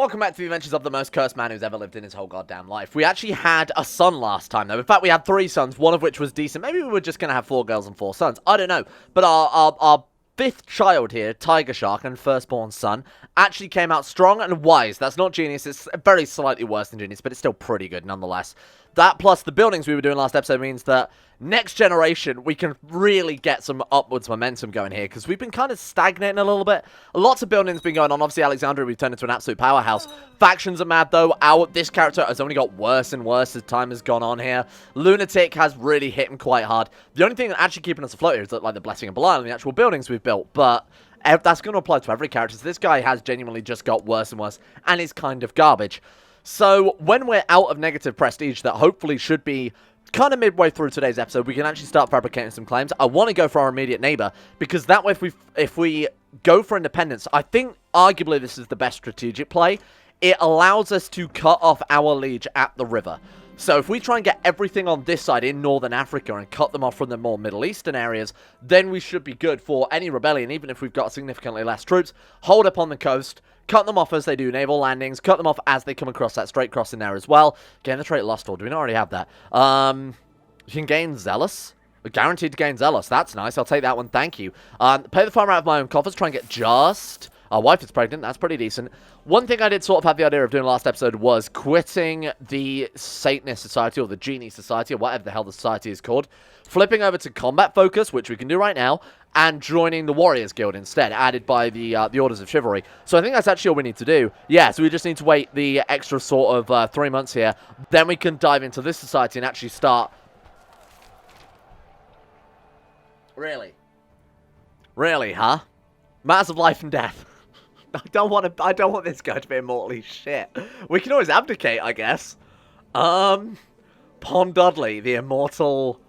Welcome back to the adventures of the most cursed man who's ever lived in his whole goddamn life. We actually had a son last time, though. In fact, we had 3 sons, one of which was decent. Maybe we were just going to have 4 girls and 4 sons. I don't know. But our 5th child here, Tiger Shark, and firstborn son, actually came out strong and wise. That's not genius. It's very slightly worse than genius, but it's still pretty good nonetheless. That plus the buildings we were doing last episode means that next generation, we can really get some upwards momentum going here, because we've been kind of stagnating a little bit. Lots of buildings been going on. Obviously, Alexandria, we've turned into an absolute powerhouse. Factions are mad, though. This character has only got worse and worse as time has gone on here. Lunatic has really hit him quite hard. The only thing that actually keeping us afloat here is like the Blessing of Belial and the actual buildings we've built, but that's going to apply to every character. So this guy has genuinely just got worse and worse, and is kind of garbage. So, when we're out of negative prestige, that hopefully should be kind of midway through today's episode, we can actually start fabricating some claims. I want to go for our immediate neighbor, because that way if we go for independence, I think arguably this is the best strategic play. It allows us to cut off our liege at the river. So if we try and get everything on this side in Northern Africa and cut them off from the more Middle Eastern areas, then we should be good for any rebellion, even if we've got significantly less troops. Hold up on the coast, cut them off as they do naval landings, cut them off as they come across that straight crossing there as well. Gain the trait Lustful. Do we not already have that? You can gain Zealous. We're guaranteed to gain Zealous. That's nice. I'll take that one. Thank you. Pay the farmer out of my own coffers. Try and get just... Our wife is pregnant. That's pretty decent. One thing I did sort of have the idea of doing last episode was quitting the Satanist Society or the Genie Society or whatever the hell the society is called. Flipping over to Combat Focus, which we can do right now, and joining the Warriors Guild instead, added by the Orders of Chivalry. So I think that's actually all we need to do. Yeah, so we just need to wait the extra sort of 3 months here. Then we can dive into this society and actually start... Really? Really, huh? Matters of life and death. I don't want this guy to be immortally shit. We can always abdicate, I guess. Pond Dudley, the immortal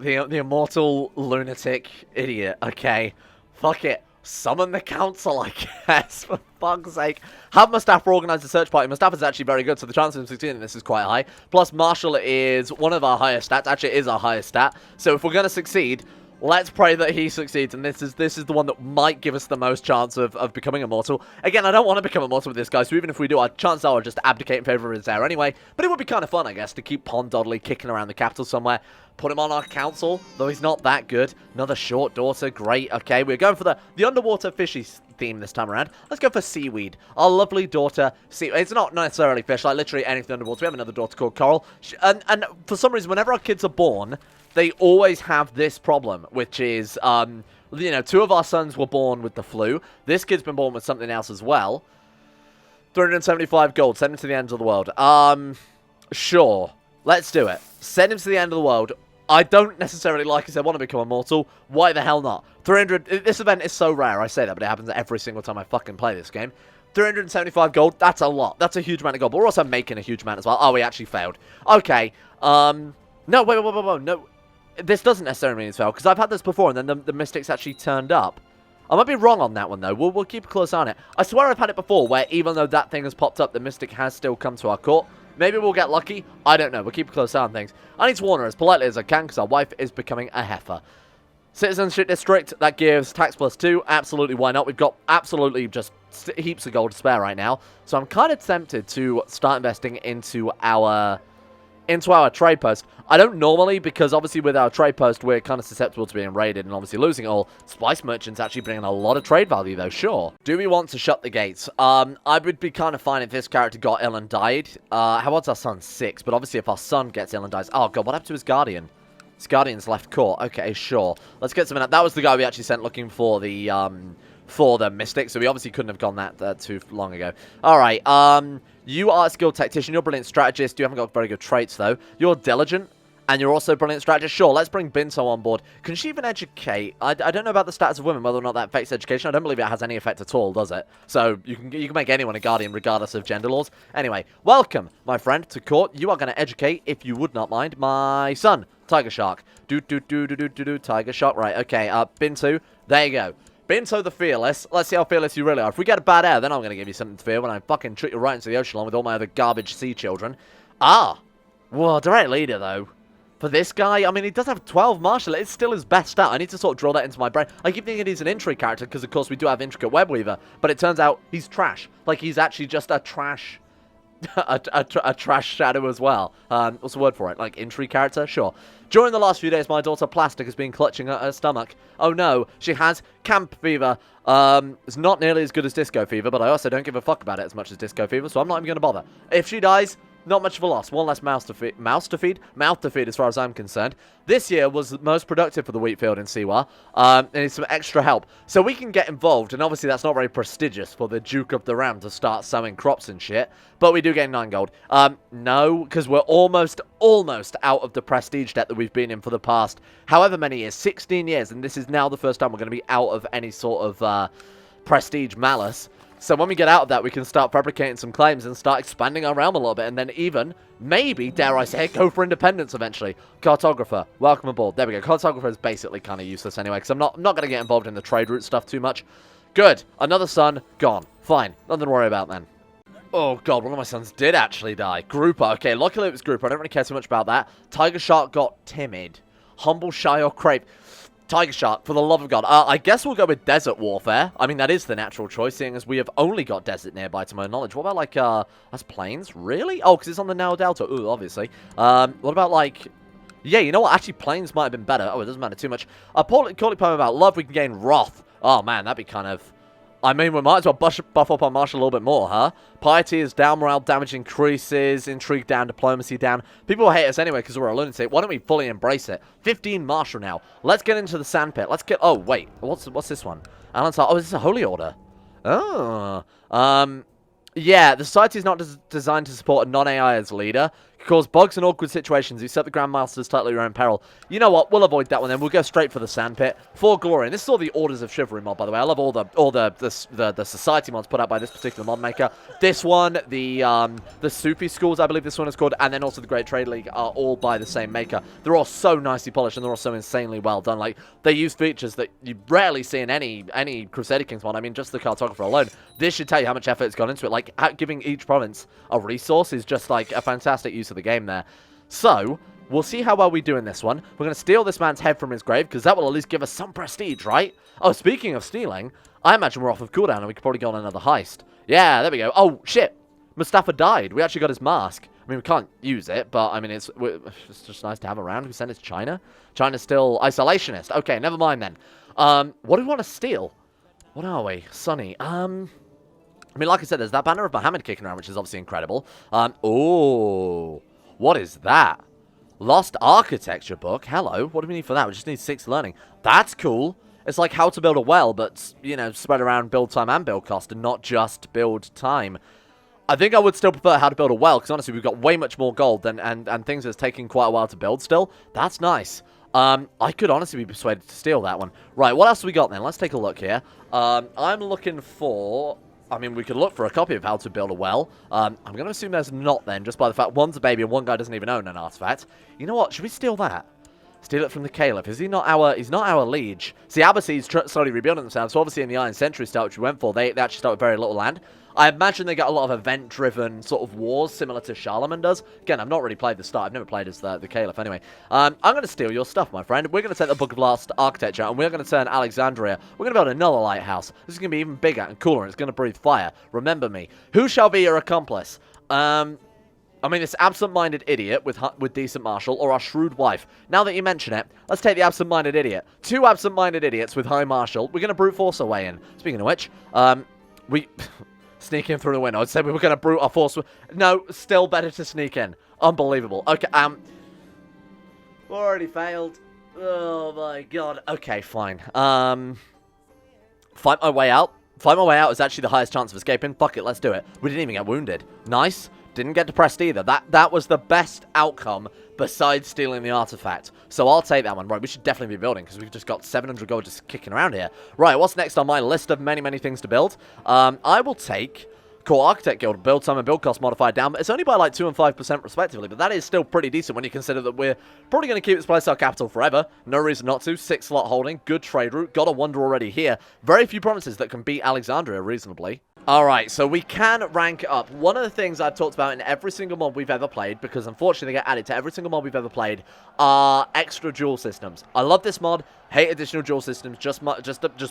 lunatic idiot. Okay. Fuck it. Summon the council, I guess, for fuck's sake. Have Mustafa organize a search party. Mustafa's actually very good, so the chance of him succeeding in this is quite high. Plus, Marshall is one of our highest stats. Actually, it is our highest stat. So if we're going to succeed... Let's pray that he succeeds, and this is the one that might give us the most chance of becoming immortal. Again, I don't want to become immortal with this guy, so even if we do, our chances are I'll just abdicate in favor of his heir anyway. But it would be kind of fun, I guess, to keep Pond Dudley kicking around the capital somewhere. Put him on our council, though he's not that good. Another short daughter, great. Okay, we're going for the underwater fishy theme this time around. Let's go for seaweed. Our lovely daughter, it's not necessarily fish, like literally anything underwater. We have another daughter called Coral. And for some reason, whenever our kids are born... They always have this problem, which is, 2 of our sons were born with the flu. This kid's been born with something else as well. 375 gold. Send him to the end of the world. Sure. Let's do it. Send him to the end of the world. I don't necessarily, like I said, want to become immortal. Why the hell not? 300... This event is so rare. I say that, but it happens every single time I fucking play this game. 375 gold. That's a lot. That's a huge amount of gold. But we're also making a huge amount as well. Oh, we actually failed. Okay. No, wait. No. This doesn't necessarily mean it's failed, because I've had this before, and then the mystics actually turned up. I might be wrong on that one, though. We'll keep a close eye on it. I swear I've had it before, where even though that thing has popped up, the mystic has still come to our court. Maybe we'll get lucky. I don't know. We'll keep a close eye on things. I need to warn her as politely as I can, because our wife is becoming a heifer. Citizenship District, that gives tax +2. Absolutely, why not? We've got absolutely just heaps of gold to spare right now. So I'm kind of tempted to start investing into our trade post. I don't normally, because obviously with our trade post, we're kind of susceptible to being raided and obviously losing it all. Spice merchants actually bringing a lot of trade value, though, sure. Do we want to shut the gates? I would be kind of fine if this character got ill and died. How old's our son? 6. But obviously if our son gets ill and dies... Oh, God, what happened to his guardian? His guardian's left court. Okay, sure. Let's get something... That was the guy we actually sent looking for the mystic, so we obviously couldn't have gone that too long ago. Alright, you are a skilled tactician, you're a brilliant strategist, you haven't got very good traits though. You're diligent, and you're also a brilliant strategist. Sure, let's bring Binto on board. Can she even educate? I don't know about the stats of women, whether or not that affects education. I don't believe it has any effect at all, does it? So, you can make anyone a guardian regardless of gender laws. Anyway, welcome, my friend, to court. You are going to educate, if you would not mind, my son, Tiger Shark. Tiger Shark, right, okay, Binto, there you go. Binto the Fearless. Let's see how fearless you really are. If we get a bad air, then I'm going to give you something to fear when I fucking treat you right into the ocean along with all my other garbage sea children. Well, direct leader, though. For this guy, I mean, he does have 12 martial. It's still his best stat. I need to sort of drill that into my brain. I keep thinking he's an intrigue character because, of course, we do have Intricate Webweaver. But it turns out he's trash. Like, he's actually just a trash... a trash shadow as well. What's the word for it? Like, intrigue character? Sure. During the last few days, my daughter Plastic has been clutching at her stomach. Oh, no. She has camp fever. It's not nearly as good as disco fever, but I also don't give a fuck about it as much as disco fever, so I'm not even going to bother. If she dies... not much of a loss. One less mouth to feed. Mouth to feed as far as I'm concerned. This year was the most productive for the wheat field in Siwa. And it's some extra help. So we can get involved. And obviously that's not very prestigious for the Duke of the Ram to start sowing crops and shit. But we do gain 9 gold. No, because we're almost out of the prestige debt that we've been in for the past however many years. 16 years. And this is now the first time we're going to be out of any sort of prestige malice. So when we get out of that, we can start fabricating some claims and start expanding our realm a little bit. And then even, maybe, dare I say it, go for independence eventually. Cartographer, welcome aboard. There we go. Cartographer is basically kind of useless anyway, because I'm not going to get involved in the trade route stuff too much. Good. Another son, gone. Fine. Nothing to worry about then. Oh, God, one of my sons did actually die. Grouper. Okay, luckily it was Grouper. I don't really care too much about that. Tiger Shark got timid. Humble, shy, or crepe. Tiger Shark, for the love of God. I guess we'll go with Desert Warfare. I mean, that is the natural choice, seeing as we have only got desert nearby to my knowledge. What about, like, that's plains? Really? Oh, because it's on the Nile Delta. Ooh, obviously. What about, like... yeah, you know what? Actually, plains might have been better. Oh, it doesn't matter too much. Call it poem about love. We can gain Wrath. Oh, man, that'd be kind of... I mean, we might as well buff up our martial a little bit more, huh? Piety is down, morale damage increases, intrigue down, diplomacy down. People will hate us anyway because we're a lunatic. Why don't we fully embrace it? 15 martial now. Let's get into the sandpit. Let's get... oh, wait. What's this one? Alan's... oh, is this a holy order? Oh. Yeah, the society is not designed to support a non-AI as leader. It can cause bugs and awkward situations. You set the Grandmasters tightly at your own peril. You know what? We'll avoid that one then. We'll go straight for the sandpit. For glory. And this is all the Orders of Chivalry mod, by the way. I love all the society mods put out by this particular mod maker. This one, the Sufi Schools, I believe this one is called, and then also the Great Trade League are all by the same maker. They're all so nicely polished and they're all so insanely well done. Like, they use features that you rarely see in any Crusader Kings mod. I mean, just the cartographer alone. This should tell you how much effort has gone into it. Like, giving each province a resource is just like a fantastic use of the game there. So, we'll see how well we do in this one. We're going to steal this man's head from his grave, because that will at least give us some prestige, right? Oh, speaking of stealing, I imagine we're off of cooldown, and we could probably go on another heist. Yeah, there we go. Oh, shit. Mustafa died. We actually got his mask. I mean, we can't use it, but, I mean, it's just nice to have around. We send it to China. China's still isolationist. Okay, never mind then. What do we want to steal? What are we? Sunny. I mean, like I said, there's that banner of Muhammad kicking around, which is obviously incredible. Oh, what is that? Lost Architecture book. Hello. What do we need for that? We just need 6 learning. That's cool. It's like how to build a well, but, you know, spread around build time and build cost and not just build time. I think I would still prefer how to build a well, because honestly, we've got way much more gold and things that's taking quite a while to build still. That's nice. I could honestly be persuaded to steal that one. Right, what else have we got then? Let's take a look here. I'm looking for... I mean, we could look for a copy of how to build a well. I'm going to assume there's not then, just by the fact one's a baby and one guy doesn't even own an artifact. You know what? Should we steal that? Steal it from the Caliph. Is he not our... he's not our liege. See, Abbasid slowly rebuilding themselves. So obviously in the Iron Century start, which we went for, they actually start with very little land. I imagine they get a lot of event-driven sort of wars, similar to Charlemagne does. Again, I've not really played the start. I've never played as the Caliph anyway. I'm going to steal your stuff, my friend. We're going to take the Book of Lost Architecture, and we're going to turn Alexandria. We're going to build another lighthouse. This is going to be even bigger and cooler, and it's going to breathe fire. Remember me. Who shall be your accomplice? I mean, this absent-minded idiot with decent martial, or our shrewd wife. Now that you mention it, let's take the absent-minded idiot. 2 absent-minded idiots with high martial. We're going to brute force our way in. Speaking of which, we... sneak in through the window. I'd say we were going to brute our force. No, still better to sneak in. Unbelievable. Okay, already failed. Oh my god. Okay, fine. Fight my way out. Fight my way out is actually the highest chance of escaping. Fuck it, let's do it. We didn't even get wounded. Nice. Didn't get depressed either. That was the best outcome besides stealing the artifact. So I'll take that one. Right, we should definitely be building because we've just got 700 gold just kicking around here. Right, what's next on my list of many, many things to build? I will take Core Architect Guild. Build time and build cost modified down. But it's only by like 2 and 5% respectively. But that is still pretty decent when you consider that we're probably going to keep this place our capital forever. No reason not to. 6 slot holding. Good trade route. Got a wonder already here. Very few provinces that can beat Alexandria reasonably. Alright, so we can rank up. One of the things I've talked about in every single mod we've ever played, because unfortunately they get added to every single mod we've ever played, are extra duel systems. I love this mod, hate additional duel systems, just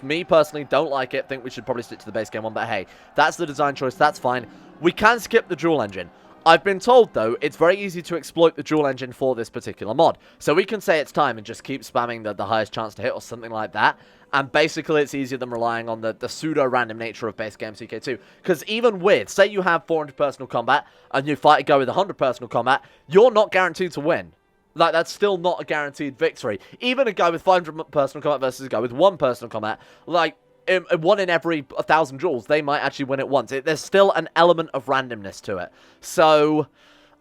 me personally, don't like it, think we should probably stick to the base game one, but hey, that's the design choice, that's fine. We can skip the duel engine. I've been told, though, it's very easy to exploit the duel engine for this particular mod. So we can say it's time and just keep spamming the highest chance to hit or something like that. And basically, it's easier than relying on the pseudo-random nature of base game CK2. Because even with, say you have 400 personal combat, and you fight a guy with 100 personal combat, you're not guaranteed to win. Like, that's still not a guaranteed victory. Even a guy with 500 personal combat versus a guy with 1 personal combat, like, one in every 1,000 duels, they might actually win it once. There's still an element of randomness to it. So,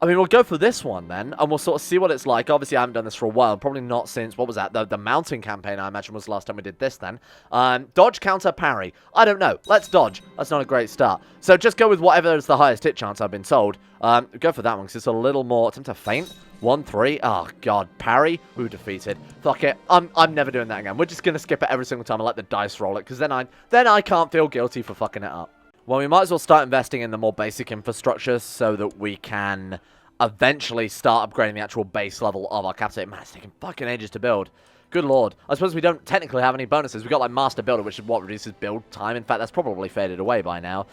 I mean, we'll go for this one then, and we'll sort of see what it's like. Obviously, I haven't done this for a while. Probably not since, what was that? The mountain campaign, I imagine, was the last time we did this then. Dodge, counter, parry. I don't know. Let's dodge. That's not a great start. So just go with whatever is the highest hit chance, I've been told. Go for that one, because it's a little more... Attempt to feint. 1-3. Oh, God. Parry. We were defeated. Fuck it. I'm never doing that again. We're just going to skip it every single time and let the dice roll it, because then I can't feel guilty for fucking it up. Well, we might as well start investing in the more basic infrastructure so that we can eventually start upgrading the actual base level of our capital. Man, it's taking fucking ages to build. Good lord. I suppose we don't technically have any bonuses. We've got, like, Master Builder, which is what reduces build time. In fact, that's probably faded away by now.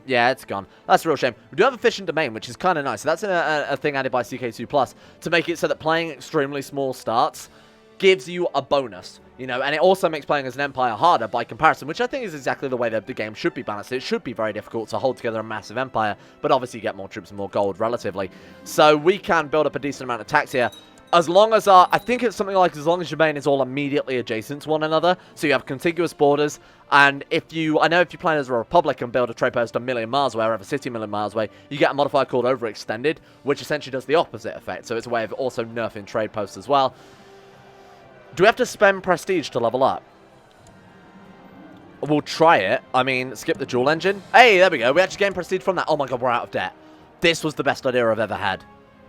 Yeah, it's gone. That's a real shame. We do have Efficient Domain, which is kind of nice. So that's a thing added by CK2Plus to make it so that playing extremely small starts gives you a bonus, you know, and it also makes playing as an empire harder by comparison, which I think is exactly the way that the game should be balanced. It should be very difficult to hold together a massive empire, but obviously you get more troops and more gold relatively. So we can build up a decent amount of tax here, as long as I think it's something like as long as your domain is all immediately adjacent to one another, so you have contiguous borders, and I know if you play as a republic and build a trade post a million miles away, or have a city a million miles away, you get a modifier called Overextended, which essentially does the opposite effect, so it's a way of also nerfing trade posts as well. Do we have to spend prestige to level up? We'll try it. I mean, skip the dual engine. Hey, there we go. We actually gained prestige from that. Oh my god, we're out of debt. This was the best idea I've ever had.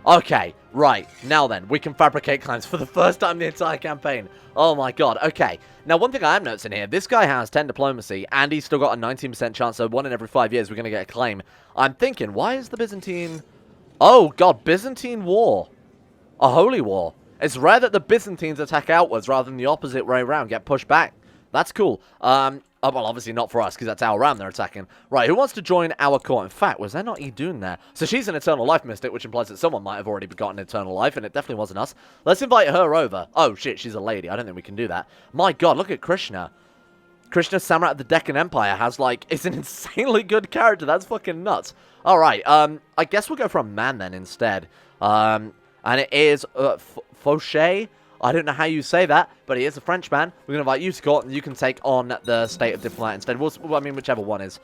Okay, right. Now then, we can fabricate claims for the first time in the entire campaign. Oh my god, okay. Now, one thing I am noticing here, this guy has 10 diplomacy, and he's still got a 19% chance, so 1 in every 5 years we're going to get a claim. I'm thinking, why is the Byzantine... Oh god, Byzantine War. A holy war. It's rare that the Byzantines attack outwards rather than the opposite way around, get pushed back. That's cool. Well, obviously not for us, because that's our ram they're attacking. Right, who wants to join our court? In fact, was there not Idun there? So she's an Eternal Life Mystic, which implies that someone might have already gotten Eternal Life, and it definitely wasn't us. Let's invite her over. Oh, shit, she's a lady. I don't think we can do that. My god, look at Krishna. Krishna, Samurai of the Deccan Empire, has, like, it's an insanely good character. That's fucking nuts. Alright, I guess we'll go for a man then instead. And it is, Fauché. I don't know how you say that, but he is a Frenchman. We're going to invite you to court, and you can take on the State of Diplomat instead. I mean, whichever one is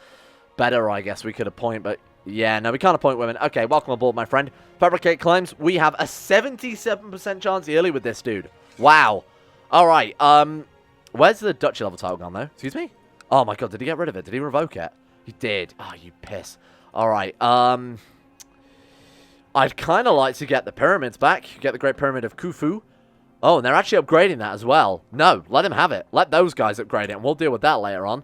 better, I guess we could appoint, but yeah, no, we can't appoint women. Okay, welcome aboard, my friend. Fabricate claims. We have a 77% chance yearly with this dude. Wow. All right, where's the Duchy level title gone, though? Excuse me? Oh, my God, did he get rid of it? Did he revoke it? He did. Oh, you piss. All right, I'd kind of like to get the pyramids back. Get the Great Pyramid of Khufu. Oh, and they're actually upgrading that as well. No, let them have it. Let those guys upgrade it, and we'll deal with that later on.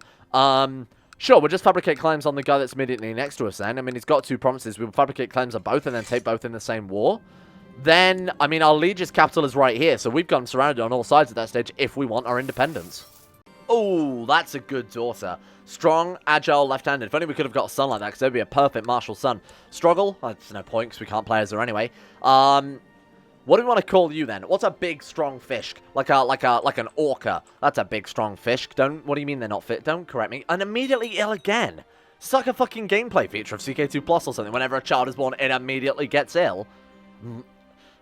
Sure, we'll just fabricate claims on the guy that's immediately next to us then. I mean, he's got 2 provinces. We'll fabricate claims on both and then take both in the same war. Then, I mean, our liege's capital is right here, so we've gotten surrounded on all sides at that stage if we want our independence. Oh, that's a good daughter. Strong, agile, left-handed. If only we could have got a son like that, because that'd be a perfect martial son. Struggle? There's no point, because we can't play as her anyway. What do we want to call you then? What's a big strong fish? Like an orca. That's a big strong fish. What do you mean they're not fit? Don't correct me. And immediately ill again. It's like a fucking gameplay feature of CK2Plus or something. Whenever a child is born, it immediately gets ill.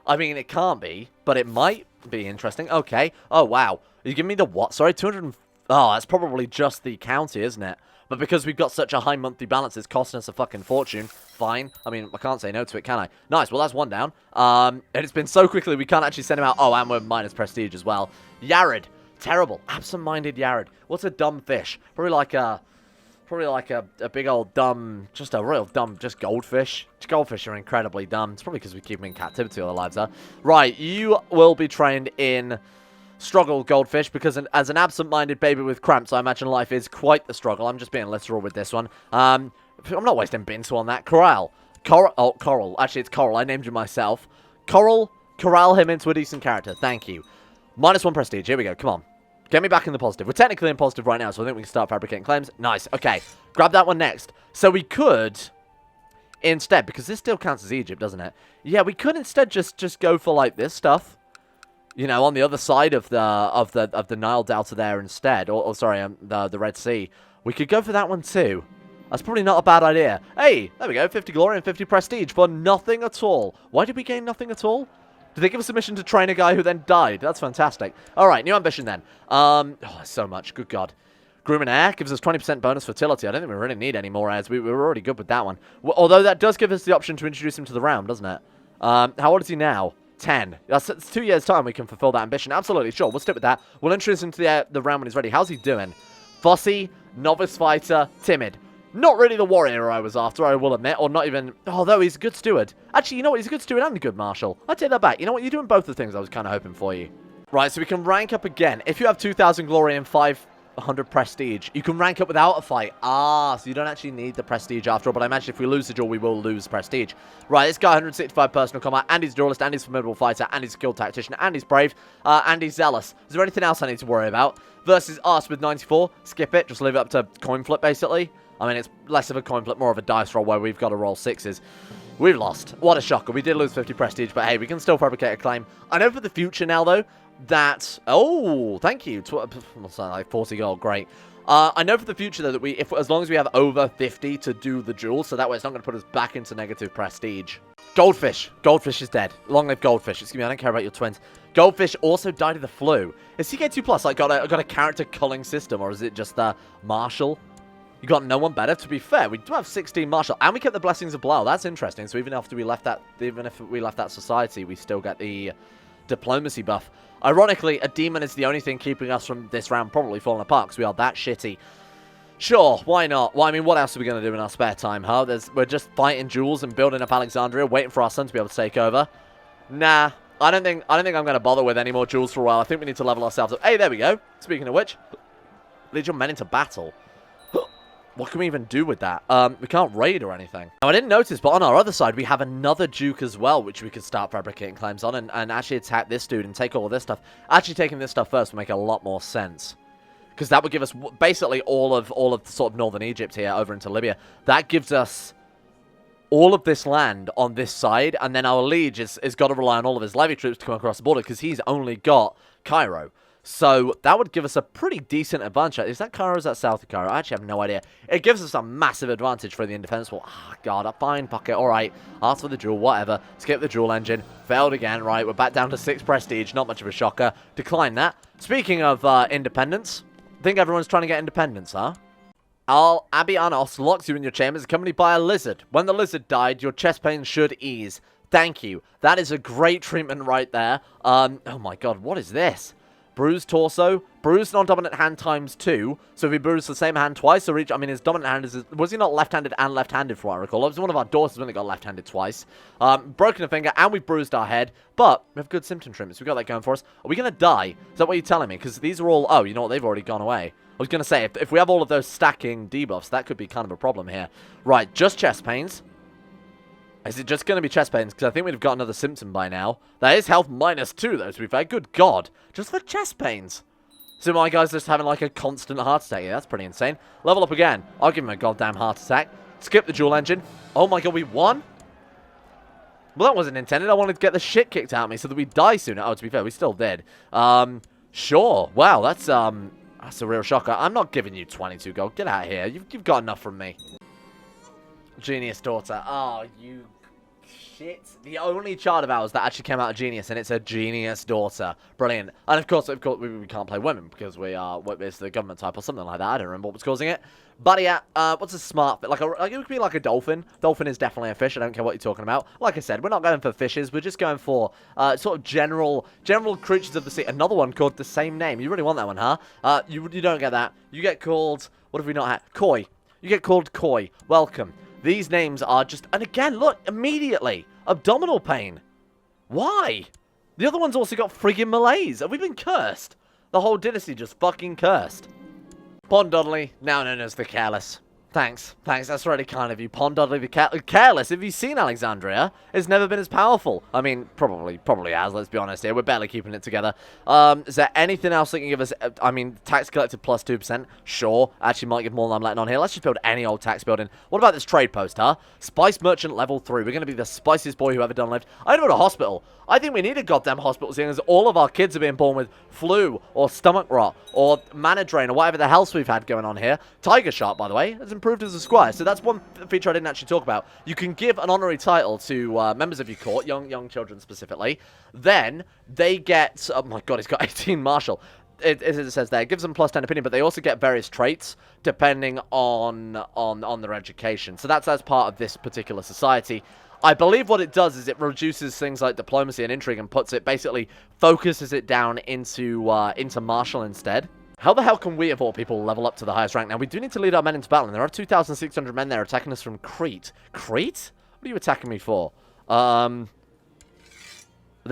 I mean, it can't be, but it might be interesting. Okay. Oh wow. You give me the what? Sorry, 200. Oh, that's probably just the county, isn't it? But because we've got such a high monthly balance, it's costing us a fucking fortune. Fine. I mean, I can't say no to it, can I? Nice. Well, that's 1 down. And it's been so quickly, we can't actually send him out. Oh, and we're minus prestige as well. Yared. Terrible. Absent-minded Yared. What's a dumb fish? Probably like a big old dumb, just a real dumb, just goldfish. Goldfish are incredibly dumb. It's probably because we keep them in captivity all their lives are. Right. You will be trained in... struggle, Goldfish, because as an absent-minded baby with cramps, I imagine life is quite the struggle. I'm just being literal with this one. I'm not wasting Bintu on that. Corral. Coral. Actually, it's Coral. I named you myself. Coral, corral him into a decent character. Thank you. -1 prestige. Here we go. Come on. Get me back in the positive. We're technically in positive right now, so I think we can start fabricating claims. Nice. Okay. Grab that one next. So we could, instead, because this still counts as Egypt, doesn't it? Yeah, we could instead just go for, like, this stuff. You know, on the other side of the Nile Delta there instead. Or sorry, the Red Sea. We could go for that one too. That's probably not a bad idea. Hey, there we go. 50 glory and 50 prestige for nothing at all. Why did we gain nothing at all? Did they give us a mission to train a guy who then died? That's fantastic. All right, new ambition then. Oh, so much. Good God. Groom and heir gives us 20% bonus fertility. I don't think we really need any more heirs. We were already good with that one. Although that does give us the option to introduce him to the realm, doesn't it? How old is he now? 10. That's 2 years' time we can fulfill that ambition. Absolutely, sure. We'll stick with that. We'll introduce him to the realm when he's ready. How's he doing? Fussy, novice fighter, timid. Not really the warrior I was after, I will admit, or not even... Although he's a good steward. Actually, you know what? He's a good steward and a good marshal. I take that back. You know what? You're doing both the things I was kind of hoping for you. Right, so we can rank up again. If you have 2,000 glory and 500 prestige, you can rank up without a fight. Ah, so you don't actually need the prestige after all, but I imagine if we lose the duel, we will lose prestige. Right, this guy, 165 personal combat, and he's duelist, and he's formidable fighter, and he's skilled tactician, and he's brave, and he's zealous. Is there anything else I need to worry about? Versus us with 94. Skip it. Just leave it up to coin flip, basically. I mean, it's less of a coin flip, more of a dice roll where we've got to roll 6s. We've lost. What a shocker. We did lose 50 prestige, but hey, we can still fabricate a claim. I know for the future now, though, that... Oh, thank you. Like 40 gold. Great. I know for the future, though, that as long as we have over 50 to do the duel, so that way it's not going to put us back into negative prestige. Goldfish. Goldfish is dead. Long live Goldfish. Excuse me, I don't care about your twins. Goldfish also died of the flu. Is CK2Plus like got a character culling system, or is it just Marshall? You got no one better. To be fair, we do have 16 martial, and we kept the blessings of Blau. That's interesting. So even if we left that society, we still get the diplomacy buff. Ironically, a demon is the only thing keeping us from this round probably falling apart because we are that shitty. Sure, why not? Well, I mean, what else are we going to do in our spare time, huh? We're just fighting duels and building up Alexandria, waiting for our son to be able to take over. Nah, I don't think I'm going to bother with any more duels for a while. I think we need to level ourselves up. Hey, there we go. Speaking of which, lead your men into battle. What can we even do with that? We can't raid or anything. Now, I didn't notice, but on our other side, we have another Duke as well, which we could start fabricating claims on and actually attack this dude and take all of this stuff. Actually, taking this stuff first would make a lot more sense. Because that would give us basically all of sort of northern Egypt here over into Libya. That gives us all of this land on this side, and then our liege has got to rely on all of his levy troops to come across the border because he's only got Cairo. So that would give us a pretty decent advantage. Is that Cairo or is that south of Cairo? I actually have no idea. It gives us a massive advantage for the indefensible. Ah, God, fine, fuck it. All right, ask for the duel, whatever. Skip the duel engine. Failed again, right? We're back down to 6 prestige. Not much of a shocker. Decline that. Speaking of independence, I think everyone's trying to get independence, huh? Abianos locks you in your chambers accompanied by a lizard. When the lizard died, your chest pain should ease. Thank you. That is a great treatment right there. Oh my God, what is this? Bruised torso, bruised non-dominant hand times 2. So if he bruised the same hand twice, or I mean, his dominant hand is... Was he not left-handed and left-handed, from what I recall? It was one of our daughters when they got left-handed twice. Broken a finger, and we bruised our head. But we have good symptom treatments. We've got that going for us. Are we going to die? Is that what you're telling me? Because these are all... Oh, you know what? They've already gone away. I was going to say, if we have all of those stacking debuffs, that could be kind of a problem here. Right, just chest pains. Is it just going to be chest pains? Because I think we've got another symptom by now. That is health -2, though, to be fair. Good God. Just for chest pains. So my guy's just having, like, a constant heart attack. Yeah, that's pretty insane. Level up again. I'll give him a goddamn heart attack. Skip the dual engine. Oh, my God, we won? Well, that wasn't intended. I wanted to get the shit kicked out of me so that we die sooner. Oh, to be fair, we still did. Sure. Wow, that's a real shocker. I'm not giving you 22 gold. Get out of here. You've got enough from me. Genius daughter. Oh, you... Shit. The only child of ours that actually came out of Genius, and it's a Genius daughter. Brilliant. And of course we can't play women because it's the government type or something like that. I don't remember what was causing it. But yeah, what's a smart... it could be like a dolphin. Dolphin is definitely a fish. I don't care what you're talking about. Like I said, we're not going for fishes. We're just going for sort of general creatures of the sea. Another one called the same name. You really want that one, huh? You don't get that. You get called... What have we not had? Koi. You get called Koi. Welcome. These names are just... And again, look, immediately. Abdominal pain. Why? The other one's also got friggin' Malays. Have we been cursed? The whole dynasty just fucking cursed. Pond Dudley, now known as the Careless. Thanks, that's really kind of you. Pond Dudley the Careless. If you've seen Alexandria, it's never been as powerful. I mean, probably has, let's be honest here. We're barely keeping it together. Is there anything else that can give us... I mean, tax collected plus 2%. Sure. Actually, might give more than I'm letting on here. Let's just build any old tax building. What about this trade post, huh? Spice Merchant level 3. We're going to be the spiciest boy who ever done lived. I don't know a hospital. I think we need a goddamn hospital, seeing as all of our kids are being born with flu, or stomach rot, or mana drain, or whatever the hell we've had going on here. Tiger Shark, by the way, has improved as a squire, so that's one feature I didn't actually talk about. You can give an honorary title to members of your court, young children specifically. Then they get, oh my god, he's got 18 martial. It says there, it gives them plus 10 opinion, but they also get various traits depending on their education. So that's as part of this particular society. I believe what it does is it reduces things like diplomacy and intrigue and basically focuses it down into martial instead. How the hell can we, of all people, level up to the highest rank? Now, we do need to lead our men into battle, and there are 2,600 men there attacking us from Crete. Crete? What are you attacking me for? They're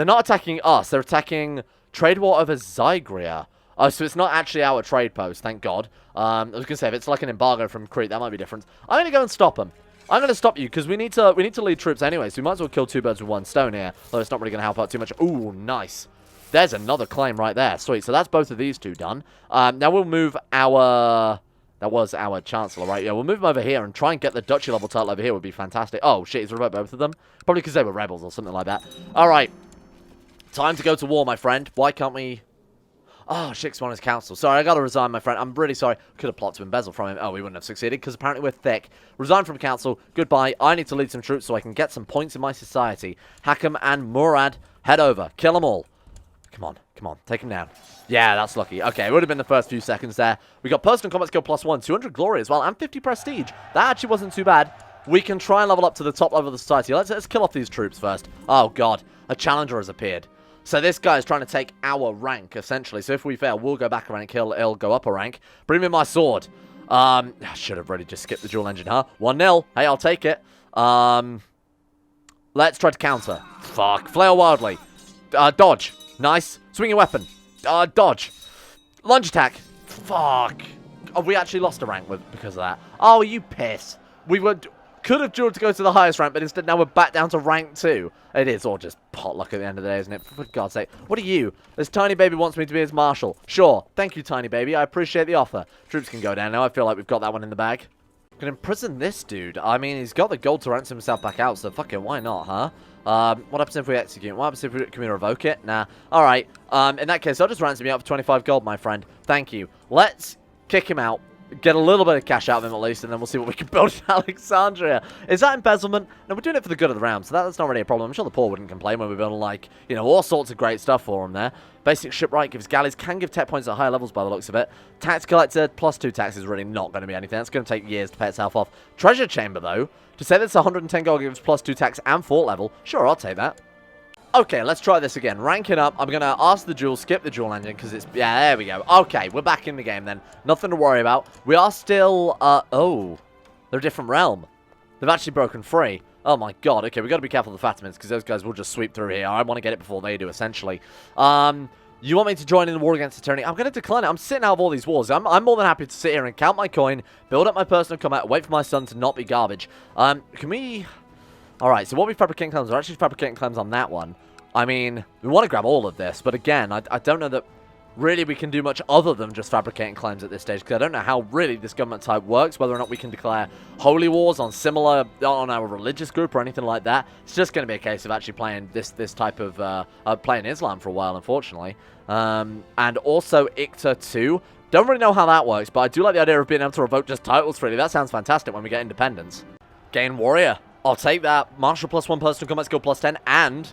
not attacking us. They're attacking trade war over Zygria. Oh, so it's not actually our trade post, thank God. I was going to say, if it's like an embargo from Crete, that might be different. I'm going to go and stop them. I'm going to stop you, because we need to lead troops anyway, so we might as well kill two birds with one stone here. Though it's not really going to help out too much. Ooh, nice. There's another claim right there. Sweet. So that's both of these two done. Now we'll move our... That was our Chancellor, right? Yeah, we'll move him over here and try and get the Duchy level title over here would be fantastic. Oh, shit. He's revoked both of them. Probably because they were rebels or something like that. All right. Time to go to war, my friend. Why can't we... Oh, shit's on his council. Sorry, I gotta resign, my friend. I'm really sorry. Could have plotted to embezzle from him. Oh, we wouldn't have succeeded because apparently we're thick. Resign from council. Goodbye. I need to lead some troops so I can get some points in my society. Hakem and Murad, head over. Kill them all. Come on. Come on. Take him down. Yeah, that's lucky. Okay, it would have been the first few seconds there. We got personal combat skill +1, 200 glory as well, and 50 prestige. That actually wasn't too bad. We can try and level up to the top level of the society. Let's kill off these troops first. Oh, God. A challenger has appeared. So this guy is trying to take our rank, essentially. So if we fail, we'll go back a rank. He'll go up a rank. Bring me my sword. I should have really just skipped the dual engine, huh? 1-0. Hey, I'll take it. Let's try to counter. Fuck. Flail wildly. Dodge. Nice. Swing your weapon. Dodge. Lunge attack. Fuck. Oh, we actually lost a rank because of that. Oh, you piss. We could have dueled to go to the highest rank, but instead now we're back down to rank 2. It is all just potluck at the end of the day, isn't it? For God's sake. What are you? This tiny baby wants me to be his marshal. Sure. Thank you, tiny baby. I appreciate the offer. Troops can go down now. I feel like we've got that one in the bag. We can imprison this dude. I mean, he's got the gold to ransom himself back out, so fuck it, why not, huh? What happens if we execute? What happens if can we revoke it? Nah. Alright. In that case, I'll just ransom you out for 25 gold, my friend. Thank you. Let's kick him out. Get a little bit of cash out of him at least, and then we'll see what we can build in Alexandria. Is that embezzlement? No, we're doing it for the good of the realm, so that's not really a problem. I'm sure the poor wouldn't complain when we're building, like, you know, all sorts of great stuff for them there. Basic shipwright gives galleys, can give tech points at higher levels by the looks of it. Tax collector, +2 tax is really not going to be anything. That's going to take years to pay itself off. Treasure chamber, though, to say that's 110 gold gives +2 tax and fort level, sure, I'll take that. Okay, let's try this again. Ranking up. I'm going to ask the duel, skip the dual engine, because it's... Yeah, there we go. Okay, we're back in the game then. Nothing to worry about. We are still... Oh. They're a different realm. They've actually broken free. Oh my god. Okay, we've got to be careful of the Fatimans, because those guys will just sweep through here. I want to get it before they do, essentially. You want me to join in the war against the tyranny? I'm going to decline it. I'm sitting out of all these wars. I'm more than happy to sit here and count my coin, build up my personal combat, wait for my son to not be garbage. Can we... Alright, so what we fabricating claims? We're actually fabricating claims on that one. I mean, we want to grab all of this, but again, I don't know that really we can do much other than just fabricating claims at this stage, because I don't know how really this government type works, whether or not we can declare holy wars on our religious group or anything like that. It's just going to be a case of actually playing this type of, playing Islam for a while, unfortunately. And also Icta 2. Don't really know how that works, but I do like the idea of being able to revoke just titles, really. That sounds fantastic when we get independence. Gain warrior. I'll take that. Martial +1 personal combat skill +10, and...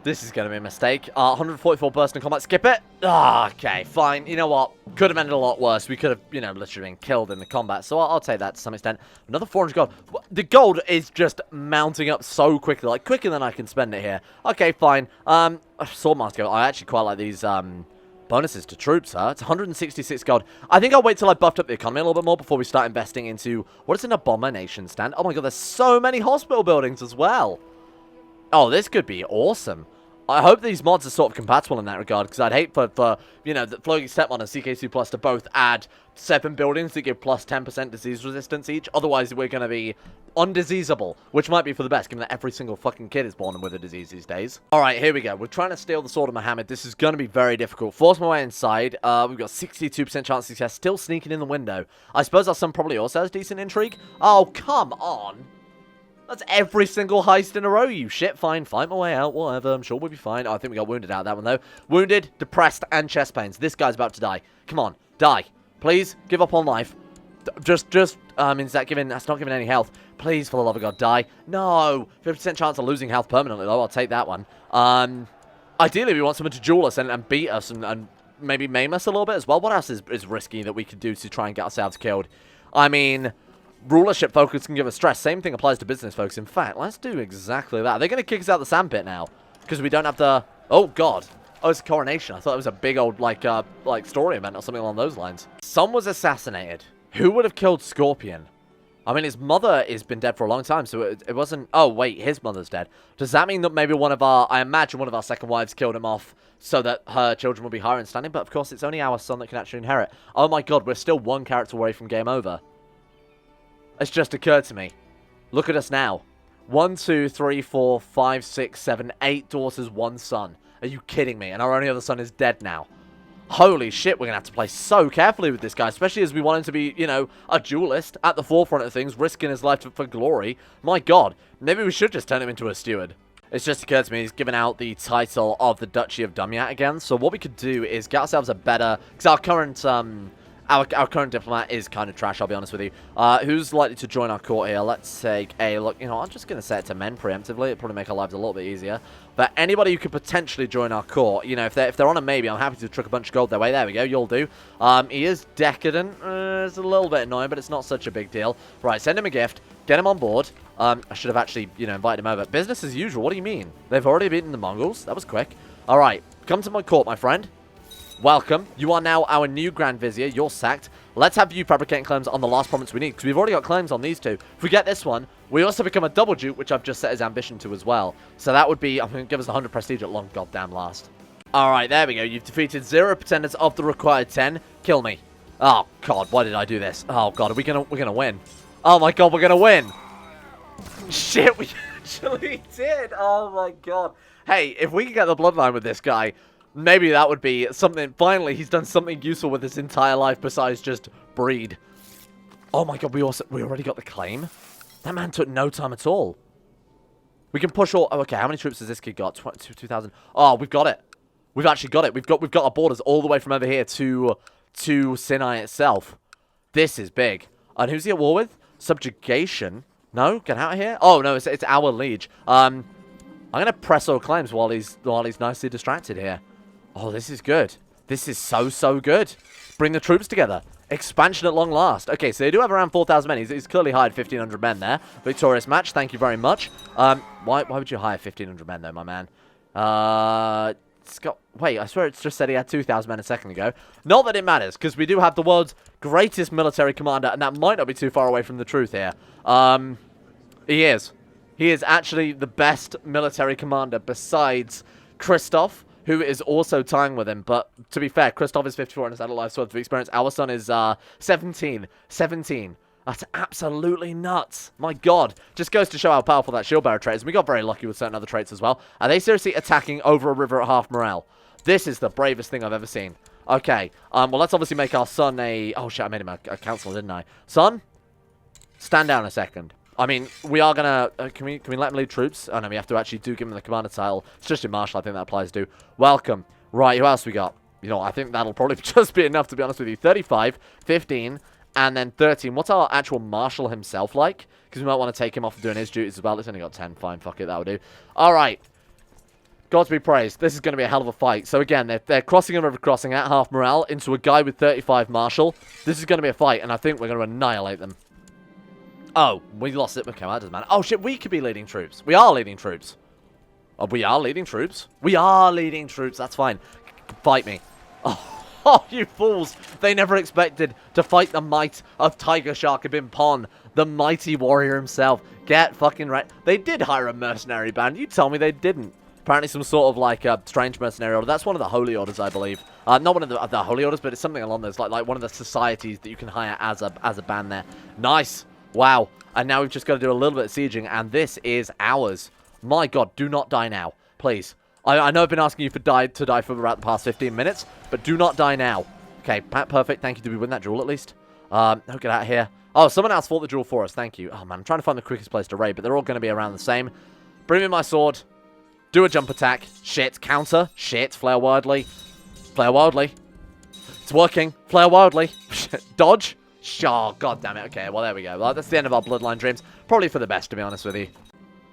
This is going to be a mistake. 144 personal combat. Skip it. Okay, fine. You know what? Could have ended a lot worse. We could have, you know, literally been killed in the combat. So I'll take that to some extent. Another 400 gold. The gold is just mounting up so quickly. Like, quicker than I can spend it here. Okay, fine. Swordmaster gold. I actually quite like these bonuses to troops, huh? It's 166 gold. I think I'll wait till I buffed up the economy a little bit more before we start investing into... What is an abomination stand? Oh my god, there's so many hospital buildings as well. Oh, this could be awesome. I hope these mods are sort of compatible in that regard, because I'd hate for you know, the Flogi Techmod and CK2Plus to both add 7 buildings that give plus 10% disease resistance each. Otherwise, we're going to be undiseasable, which might be for the best, given that every single fucking kid is born with a disease these days. Alright, here we go. We're trying to steal the Sword of Muhammad. This is going to be very difficult. Force my way inside. We've got 62% chance of success, still sneaking in the window. I suppose our son probably also has decent intrigue. Oh, come on. That's every single heist in a row, you shit. Fine, fight my way out, whatever. I'm sure we'll be fine. Oh, I think we got wounded out of that one, though. Wounded, depressed, and chest pains. This guy's about to die. Come on, die. Please, give up on life. Is that giving... That's not giving any health. Please, for the love of God, die. No! 50% chance of losing health permanently, though. I'll take that one. Ideally, we want someone to duel us and beat us and maybe maim us a little bit as well. What else is risky that we could do to try and get ourselves killed? I mean... Rulership focus can give us stress. Same thing applies to business focus. In fact, let's do exactly that. They're going to kick us out the sandpit now. Because we don't have to... Oh, God. Oh, it's a coronation. I thought it was a big old, like story event or something along those lines. Son was assassinated. Who would have killed Scorpion? I mean, his mother has been dead for a long time, so it wasn't... Oh, wait, his mother's dead. Does that mean that maybe one of our... I imagine one of our second wives killed him off so that her children will be higher in standing? But, of course, it's only our son that can actually inherit. Oh, my God, we're still one character away from game over. It's just occurred to me. Look at us now. 1, 2, 3, 4, 5, 6, 7, 8 daughters, 1 son. Are you kidding me? And our only other son is dead now. Holy shit, we're going to have to play so carefully with this guy, especially as we want him to be, you know, a duelist at the forefront of things, risking his life for glory. My God, maybe we should just turn him into a steward. It's just occurred to me, he's given out the title of the Duchy of Dumyat again, so what we could do is get ourselves a better... Because our current... Our current diplomat is kind of trash, I'll be honest with you. Who's likely to join our court here? Let's take a look. You know, I'm just going to set it to men preemptively. It'll probably make our lives a little bit easier. But anybody who could potentially join our court, you know, if they're on a maybe, I'm happy to trick a bunch of gold their way. There we go, you'll do. He is decadent. It's a little bit annoying, but it's not such a big deal. Right, send him a gift. Get him on board. I should have actually, you know, invited him over. Business as usual, what do you mean? They've already beaten the Mongols? That was quick. All right, come to my court, my friend. Welcome. You are now our new Grand Vizier. You're sacked. Let's have you fabricating claims on the last province we need, because we've already got claims on these two. If we get this one, we also become a double duke, which I've just set his ambition to as well. So that would be, I'm going to give us 100 prestige at long goddamn last. Alright, there we go. You've defeated 0 pretenders of the required 10. Kill me. Oh, God, why did I do this? Oh, God, we're gonna win. Oh, my God, we're going to win. Shit, we actually did. Oh, my God. Hey, if we can get the bloodline with this guy... Maybe that would be something. Finally, he's done something useful with his entire life besides just breed. Oh my God, we already got the claim? That man took no time at all. We can push all... Oh, okay, how many troops has this kid got? 2,000. Oh, we've got it. We've actually got it. We've got our borders all the way from over here to Sinai itself. This is big. And who's he at war with? Subjugation? No? Get out of here? Oh, no, it's our liege. I'm going to press all claims while he's nicely distracted here. Oh, this is good. This is so good. Bring the troops together. Expansion at long last. Okay, so they do have around 4,000 men. He's clearly hired 1,500 men there. Victorious match. Thank you very much. Why would you hire 1,500 men, though, my man? Wait, I swear it just said he had 2,000 men a second ago. Not that it matters, because we do have the world's greatest military commander, and that might not be too far away from the truth here. He is. He is actually the best military commander besides Christoph, who is also tying with him. But to be fair, Christoph is 54 and has had a life's worth of experience. Our son is 17. 17. That's absolutely nuts. My God. Just goes to show how powerful that shield bearer trait is. And we got very lucky with certain other traits as well. Are they seriously attacking over a river at half morale? This is the bravest thing I've ever seen. Okay. Well, let's obviously make our son a... Oh, shit, I made him a counselor, didn't I? Son, stand down a second. I mean, we are going to... can we let him lead troops? Oh, no, we have to actually do give him the commander title. It's just in Marshal, I think that applies to. Welcome. Right, who else we got? You know, I think that'll probably just be enough, to be honest with you. 35, 15, and then 13. What's our actual Marshal himself like? Because we might want to take him off doing his duties as well. It's only got 10. Fine, fuck it, that'll do. All right. God be praised. This is going to be a hell of a fight. So, again, they're crossing a river crossing at half morale into a guy with 35 Marshal. This is going to be a fight, and I think we're going to annihilate them. Oh, we lost it. Okay, well, that doesn't matter. Oh, shit, we could be leading troops. We are leading troops. Oh, we are leading troops? We are leading troops. That's fine. Fight me. Oh, you fools. They never expected to fight the might of Tiger Shark Ibn Pon, the mighty warrior himself. Get fucking right. They did hire a mercenary band. You tell me they didn't. Apparently some sort of, like, strange mercenary order. That's one of the holy orders, I believe. Not one of the holy orders, but it's something along those, like one of the societies that you can hire as a band there. Nice. Wow. And now we've just got to do a little bit of sieging, and this is ours. My god, do not die now. Please. I know I've been asking you to die for about the past 15 minutes, but do not die now. Okay, perfect. Thank you. Did we win that duel at least? No, get out of here. Oh, someone else fought the duel for us. Thank you. Oh, man, I'm trying to find the quickest place to raid, but they're all going to be around the same. Bring me my sword. Do a jump attack. Shit. Counter. Shit. Flare wildly. Flare wildly. It's working. Flare wildly. Dodge. Oh, god damn it. Okay, well, there we go. Well, that's the end of our bloodline dreams. Probably for the best, to be honest with you.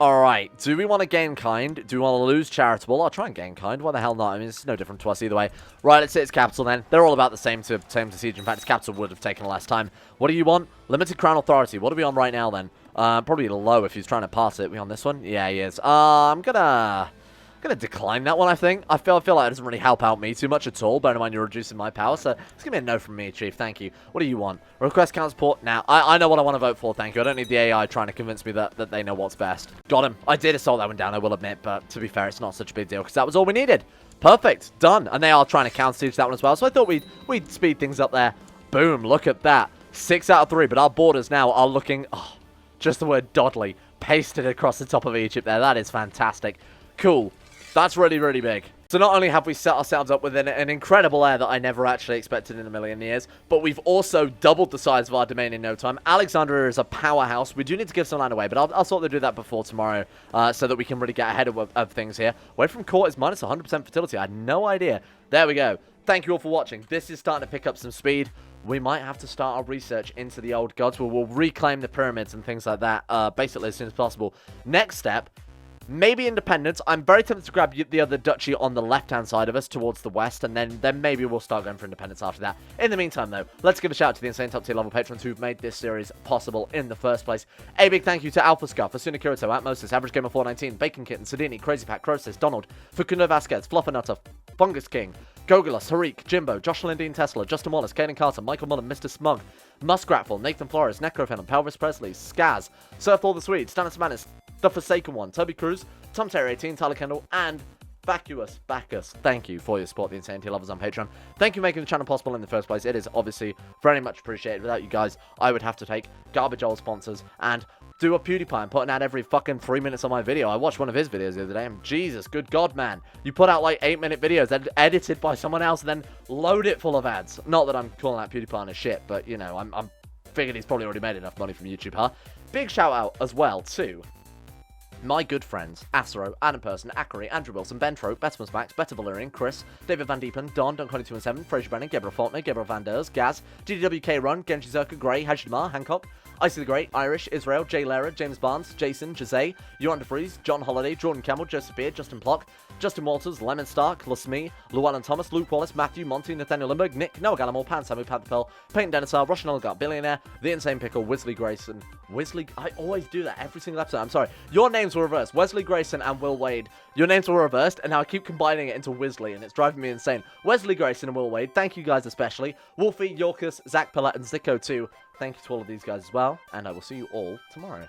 Alright, do we want to gain kind? Do we want to lose charitable? I'll try and gain kind. Why the hell not? I mean, it's no different to us either way. Right, let's hit its capital then. They're all about the same to siege. In fact, its capital would have taken less time. What do you want? Limited crown authority. What are we on right now then? Probably low if he's trying to pass it. We on this one? Yeah, he is. I'm gonna decline that one, I think. I feel like it doesn't really help out me too much at all. Bear in mind you're reducing my power, so it's gonna be a no from me, Chief. Thank you. What do you want? Request counter support? Now, I know what I want to vote for, thank you. I don't need the AI trying to convince me that they know what's best. Got him. I did assault that one down, I will admit, but to be fair, it's not such a big deal, because that was all we needed. Perfect. Done. And they are trying to counter siege that one as well, so I thought we'd speed things up there. Boom. Look at that. 6 out of 3, but our borders now are looking... Oh, just the word Dodley pasted across the top of Egypt there. That is fantastic. Cool. That's really, really big. So not only have we set ourselves up with an incredible heir that I never actually expected in a million years, but we've also doubled the size of our domain in no time. Alexandria is a powerhouse. We do need to give some land away, but I'll sort of do that before tomorrow so that we can really get ahead of things here. Away from court is minus 100% fertility. I had no idea. There we go. Thank you all for watching. This is starting to pick up some speed. We might have to start our research into the old gods. We'll reclaim the pyramids and things like that basically as soon as possible. Next step... maybe independence. I'm very tempted to grab the other duchy on the left-hand side of us towards the west, and then maybe we'll start going for independence after that. In the meantime, though, let's give a shout out to the insane top-tier level patrons who've made this series possible in the first place. A big thank you to Alpha Scuff, Asuna Kirito, Atmosis, Average Gamer 419, Bacon Kitten, Sedini, Crazy Pat, Crosis, Donald, Fukuno Vasquez, Fluffernutter, Fungus King, Gogolus, Harik, Jimbo, Josh Lindeen Tesla, Justin Wallace, Kaden Carter, Michael Mullen, Mr. Smug, Muskratful, Nathan Flores, Necrophenom, Pelvis Presley, Skaz, Surf All the Swedes, Stannis Manis, The Forsaken One, Toby Cruz, Tom Terry 18, Tyler Kendall, and Vacuous Bacchus. Thank you for your support, the insane tier levels on Patreon. Thank you for making the channel possible in the first place. It is obviously very much appreciated. Without you guys, I would have to take garbage old sponsors and do a PewDiePie and put an ad every fucking 3 minutes on my video. I watched one of his videos the other day, and Jesus, good God, man. You put out like 8-minute videos edited by someone else and then load it full of ads. Not that I'm calling out PewDiePie a shit, but, you know, I'm figured he's probably already made enough money from YouTube, huh? Big shout out as well to my good friends, Acero, Adam Person, Akari, Andrew Wilson, Ben Trope, Betmus Max, Better Valerian, Chris, David Van Diepen, Don, Don2217, Fraser Brennan, Gabriel Faulkner, Gabriel Van Ders, Gaz, GDWK Run, Genji Zerka, Gray, Hajidamar, Hancock, Icy the Great, Irish, Israel, Jay Lera, James Barnes, Jason, Jose, Johan DeFries, John Holiday, Jordan Campbell, Joseph Beard, Justin Plock, Justin Walters, Lemon Stark, Lusme, Llewellyn Thomas, Luke Wallace, Matthew, Monty, Nathaniel Limburg, Nick, Noah Gallimore, Pan Samu, Panther Pearl, Peyton Denisar, Russian Oligarch Billionaire, The Insane Pickle, Wesley Grayson, I always do that every single episode, I'm sorry. Your names were reversed, Wesley Grayson and Will Wade. Your names were reversed, and now I keep combining it into Wesley, and it's driving me insane. Wesley Grayson and Will Wade, thank you guys especially. Wolfie, Yorkus, Zach Pillett, and Zico2. Thank you to all of these guys as well, and I will see you all tomorrow.